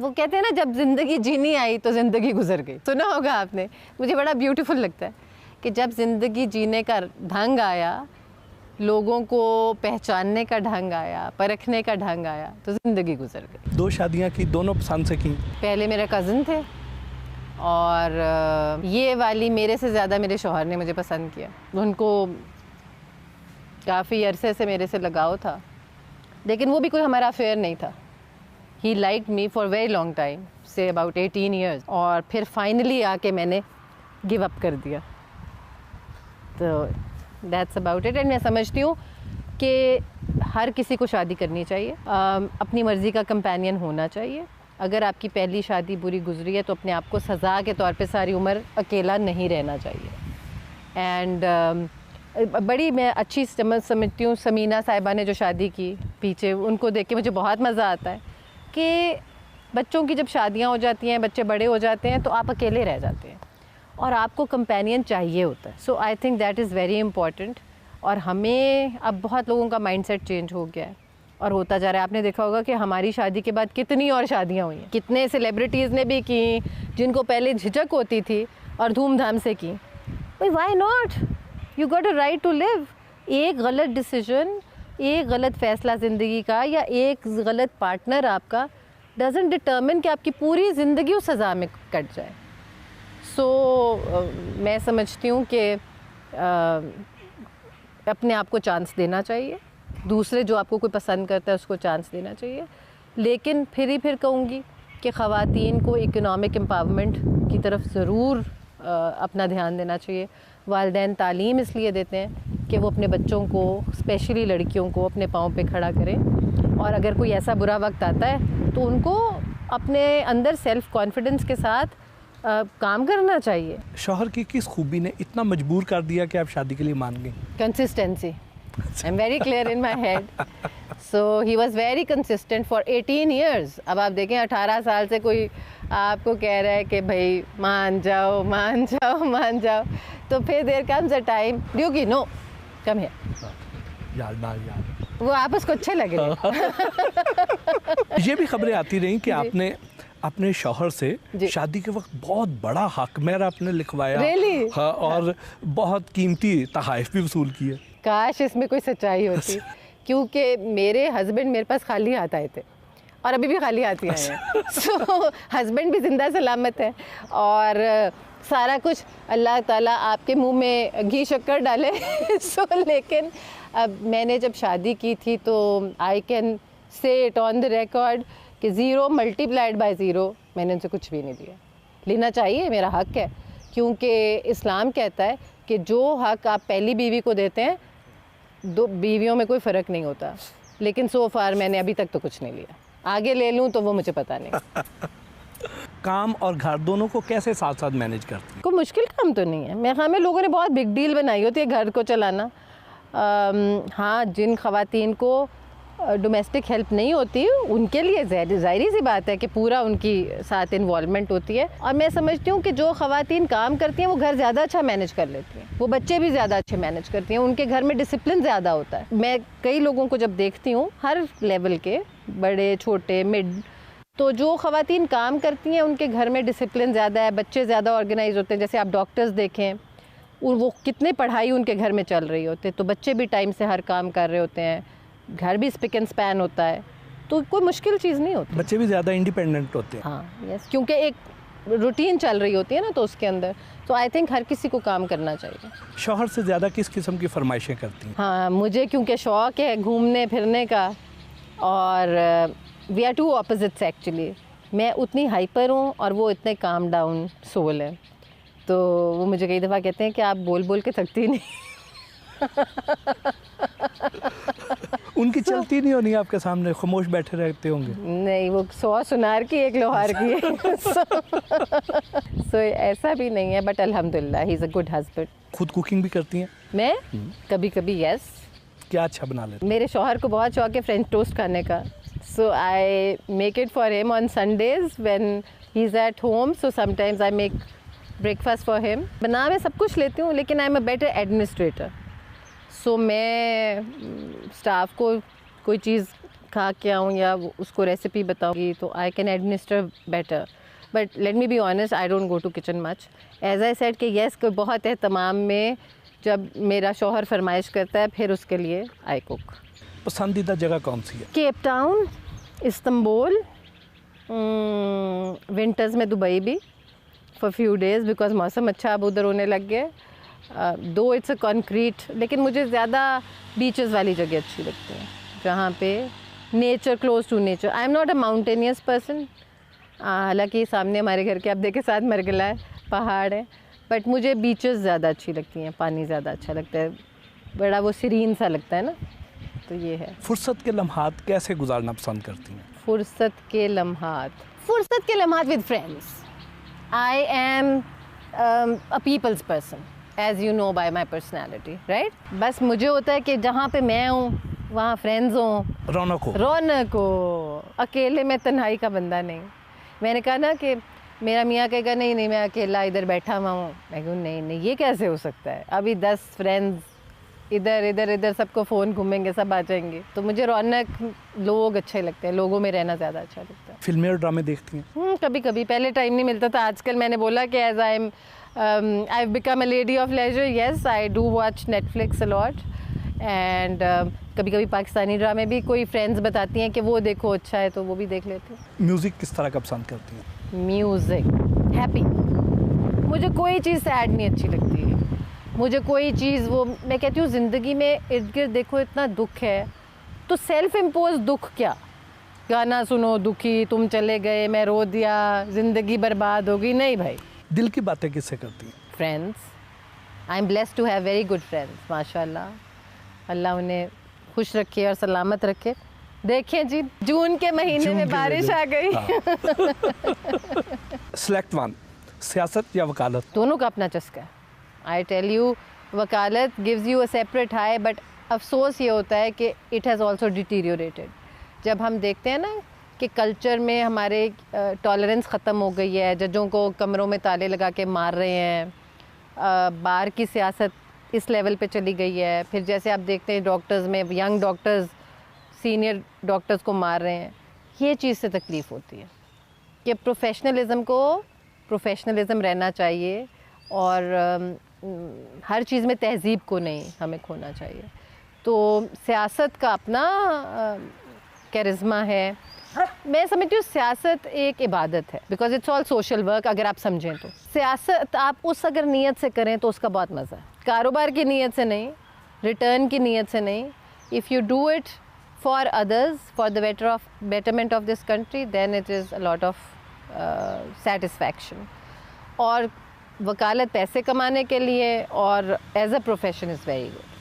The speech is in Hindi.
वो कहते हैं ना, जब ज़िंदगी जीनी आई तो ज़िंदगी गुजर गई, सुना होगा आपने। मुझे बड़ा ब्यूटीफुल लगता है कि जब ज़िंदगी जीने का ढंग आया, लोगों को पहचानने का ढंग आया, परखने का ढंग आया, तो ज़िंदगी गुजर गई। 2 शादियाँ की, दोनों पसंद से की? पहले मेरे कज़न थे और ये वाली मेरे से ज़्यादा मेरे शौहर ने मुझे पसंद किया। उनको काफ़ी अरसे से मेरे से लगाव था, लेकिन वो भी कोई हमारा अफेयर नहीं था। He like me for very long time, say about 18 years, और फिर फाइनली आके मैंने गिव अप कर दिया। तो दैट्स अबाउट इट। एंड मैं समझती हूँ कि हर किसी को शादी करनी चाहिए, अपनी मर्ज़ी का कंपेनियन होना चाहिए। अगर आपकी पहली शादी बुरी गुजरी है तो अपने आप को सज़ा के तौर पे सारी उम्र अकेला नहीं रहना चाहिए। एंड बड़ी मैं अच्छी समझती हूँ समीना साहिबा ने जो शादी की पीछे, उनको देख के मुझे बहुत मज़ा आता है कि बच्चों की जब शादियाँ हो जाती हैं, बच्चे बड़े हो जाते हैं, तो आप अकेले रह जाते हैं और आपको कंपेनियन चाहिए होता है। So I think that is very important. और हमें अब बहुत लोगों का माइंडसेट चेंज हो गया है और होता जा रहा है। आपने देखा होगा कि हमारी शादी के बाद कितनी और शादियाँ हुई हैं, कितने सेलिब्रिटीज़ ने भी की जिनको पहले झिझक होती थी और धूमधाम से की। भाई why not, you got a right to live. एक गलत डिसीजन, एक गलत फ़ैसला ज़िंदगी का या एक गलत पार्टनर आपका डजंट डिटर्मिन कि आपकी पूरी ज़िंदगी उस सज़ा में कट जाए। मैं समझती हूँ कि अपने आप को चांस देना चाहिए, दूसरे जो आपको कोई पसंद करता है उसको चांस देना चाहिए। लेकिन फिर कहूँगी कि ख़वातीन को इकोनॉमिक एम्पावरमेंट की तरफ ज़रूर अपना ध्यान देना चाहिए। वालिदैन तालीम इसलिए देते हैं कि वो अपने बच्चों को, स्पेशली लड़कियों को, अपने पाँव पे खड़ा करें, और अगर कोई ऐसा बुरा वक्त आता है तो उनको अपने अंदर सेल्फ़ कॉन्फिडेंस के साथ काम करना चाहिए। शौहर की किस खूबी ने इतना मजबूर कर दिया कि आप शादी के लिए मान गई? Consistency. I am very clear in my head. So he was very consistent for 18 years. अब आप देखें 18 साल से कोई आपको कह रहा है कि भाई मान जाओ मान जाओ मान जाओ, तो फिर देयर कम्स अ टाइम ड्यूगी नो कम है यार वो आपस को अच्छे लगे। ये भी खबरें आती रही कि आपने अपने शौहर से शादी के वक्त बहुत बड़ा हक मेरा आपने लिखवाया। really? हाँ, और बहुत कीमती तोहफ़े भी वसूल किए। काश इसमें कोई सच्चाई होती, क्योंकि मेरे हस्बैंड मेरे पास खाली हाथ आए थे और अभी भी खाली हाथ ही आए हैं। सो हस्बैंड भी जिंदा सलामत है और सारा कुछ अल्लाह ताला आपके मुंह में घी शक्कर डाले। लेकिन अब मैंने जब शादी की थी तो I can say it on the record कि 0 मल्टीप्लाइड बाय 0 मैंने उनसे कुछ भी नहीं लिया। लेना चाहिए, मेरा हक है, क्योंकि इस्लाम कहता है कि जो हक आप पहली बीवी को देते हैं 2 बीवियों में कोई फ़र्क नहीं होता। लेकिन सो फार मैंने अभी तक तो कुछ नहीं लिया, आगे ले लूँ तो वो मुझे पता नहीं। काम और घर दोनों को कैसे साथ साथ मैनेज करती हैं? कोई मुश्किल काम तो नहीं है। हमें लोगों ने बहुत बिग डील बनाई होती है घर को चलाना। हाँ, जिन ख़वातीन को डोमेस्टिक हेल्प नहीं होती उनके लिए ज़ाहिरी सी बात है कि पूरा उनकी साथ इन्वॉल्वमेंट होती है। और मैं समझती हूँ कि जो ख़वातीन काम करती हैं वो घर ज़्यादा अच्छा मैनेज कर लेती हैं, वो बच्चे भी ज़्यादा अच्छे मैनेज करती हैं, उनके घर में डिसिप्लिन ज़्यादा होता है। मैं कई लोगों को जब देखती हूँ हर लेवल के, बड़े छोटे मिड, तो जो ख़वातीन काम करती हैं उनके घर में डिसिप्लिन ज़्यादा है, बच्चे ज़्यादा ऑर्गेनाइज होते हैं। जैसे आप डॉक्टर्स देखें, वो कितने पढ़ाई उनके घर में चल रही होती है, तो बच्चे भी टाइम से हर काम कर रहे होते हैं, घर भी स्पिक एंड स्पैन होता है, तो कोई मुश्किल चीज़ नहीं होती। बच्चे भी ज़्यादा इंडिपेंडेंट होते हैं। हाँ, यस, क्योंकि एक रूटीन चल रही होती है ना, तो उसके अंदर तो आई थिंक हर किसी को काम करना चाहिए। शौहर से ज़्यादा किस किस्म की फरमाइशें करती हैं? हाँ, मुझे क्योंकि शौक़ है घूमने फिरने का, और we are two opposites actually. मैं उतनी हाइपर हूँ और वो इतने काम डाउन सोल है, तो वो मुझे कई दफ़ा कहते हैं कि आप बोल बोल के थकती नहीं। उनकी चलती नहीं होनी आपके सामने, खामोश बैठे रहते होंगे? नहीं, वो 100 सुनार की 1 लोहार की है। सो ऐसा भी नहीं है, बट अल्हम्दुलिल्लाह he is a good husband. खुद कुकिंग भी करती हैं? मैं कभी कभी यस। क्या अच्छा बना लेते? मेरे शौहर को बहुत शौक है फ्रेंच टोस्ट खाने का, so I make it for him on Sundays when he is at home. So sometimes I make breakfast for him. बना मैं सब कुछ लेती हूँ, लेकिन I am a better administrator. So मैं स्टाफ को कोई चीज़ खा के आऊँ या उसको रेसिपी बताऊँगी तो I can administer better. But let me be honest, I don't go to kitchen much. As I said कि येस, कोई बहुत एहतमाम में जब मेरा शौहर फरमाइश करता है फिर उसके लिए आई कुक. पसंदीदा जगह कौन सी है? केप टाउन, इस्तांबुल, विंटर्स में दुबई भी फॉर फ्यू डेज़ बिकॉज मौसम अच्छा अब उधर होने लग गया. दो इट्स अ कॉन्क्रीट, लेकिन मुझे ज़्यादा बीचेस वाली जगह अच्छी लगती हैं जहाँ पे nature, close to nature. I am not a mountainous person. हालांकि सामने हमारे घर के आप देखे साथ मरगला है, पहाड़ है, बट मुझे बीचेस ज़्यादा अच्छी लगती हैं. पानी ज़्यादा अच्छा लगता है, बड़ा वो सीरीन सा लगता है ना, तो ये है. फुर्सत के लम्हात कैसे गुजारना पसंद करती हैं? फुर्सत के लम्हात with friends. I am a people's person, as you know by my personality, right. बस मुझे होता है कि जहाँ पे मैं हूँ वहाँ फ्रेंड्स हों, रौनक हो. अकेले में तन्हाई का बंदा नहीं. मैंने कहा ना कि मेरा मियाँ कहेगा नहीं मैं अकेला इधर बैठा हुआ हूँ. मैं कहूँ नहीं ये कैसे हो सकता है. अभी 10 फ्रेंड्स इधर सबको फ़ोन घूमेंगे, सब आ जाएंगे. तो मुझे रौनक, लोग अच्छे लगते हैं, लोगों में रहना ज़्यादा अच्छा लगता है. फिल्में और ड्रामे देखती हैं? कभी कभी. पहले टाइम नहीं मिलता था, आजकल मैंने बोला कि as I have become a lady of leisure. Yes, I do watch Netflix a lot. And कभी कभी पाकिस्तानी ड्रामे भी कोई फ्रेंड्स बताती हैं कि वो देखो अच्छा है, तो वो भी देख लेते हैं. म्यूज़िक किस तरह का पसंद करती हैं? Music happy. मुझे कोई चीज़ सैड नहीं अच्छी लगती है. मुझे कोई चीज़, वो मैं कहती हूँ ज़िंदगी में इर्द गिर्द देखो इतना दुख है, तो सेल्फ इम्पोज दुख क्या. गाना सुनो दुखी, तुम चले गए, मैं रो दिया, ज़िंदगी बर्बाद होगी. नहीं भाई. दिल की बातें किससे करती हैं? Friends. I am blessed to have very good friends, माशाल्लाह. अल्लाह उन्हें खुश रखे और सलामत रखे. देखें जी, जून के महीने में बारिश आ गई. सिलेक्ट वन, सियासत या वकालत? दोनों का अपना चस्का है. आई टेल यू, वकालत gives you a separate high, but अफसोस ये होता है कि इट हैज़ ऑल्सो डिटीरियोरेटेड. जब हम देखते हैं ना कि कल्चर में हमारे टॉलरेंस ख़त्म हो गई है, जजों को कमरों में ताले लगा के मार रहे हैं, बार की सियासत इस लेवल पे चली गई है. फिर जैसे आप देखते हैं डॉक्टर्स में, यंग डॉक्टर्स सीनियर डॉक्टर्स को मार रहे हैं. ये चीज़ से तकलीफ़ होती है कि प्रोफेशनलिज्म को प्रोफेशनलिज्म रहना चाहिए और हर चीज़ में तहज़ीब को नहीं हमें खोना चाहिए. तो सियासत का अपना कैरिज़मा है. मैं समझती हूँ सियासत एक इबादत है, because it's all social work. अगर आप समझें तो सियासत आप उस अगर नीयत से करें तो उसका बहुत मज़ा है. कारोबार की नीयत से नहीं, रिटर्न की नीयत से नहीं. If you do it for others, for the betterment of this country, then it is a lot of satisfaction. और वकालत पैसे कमाने के लिए और as a profession is very good.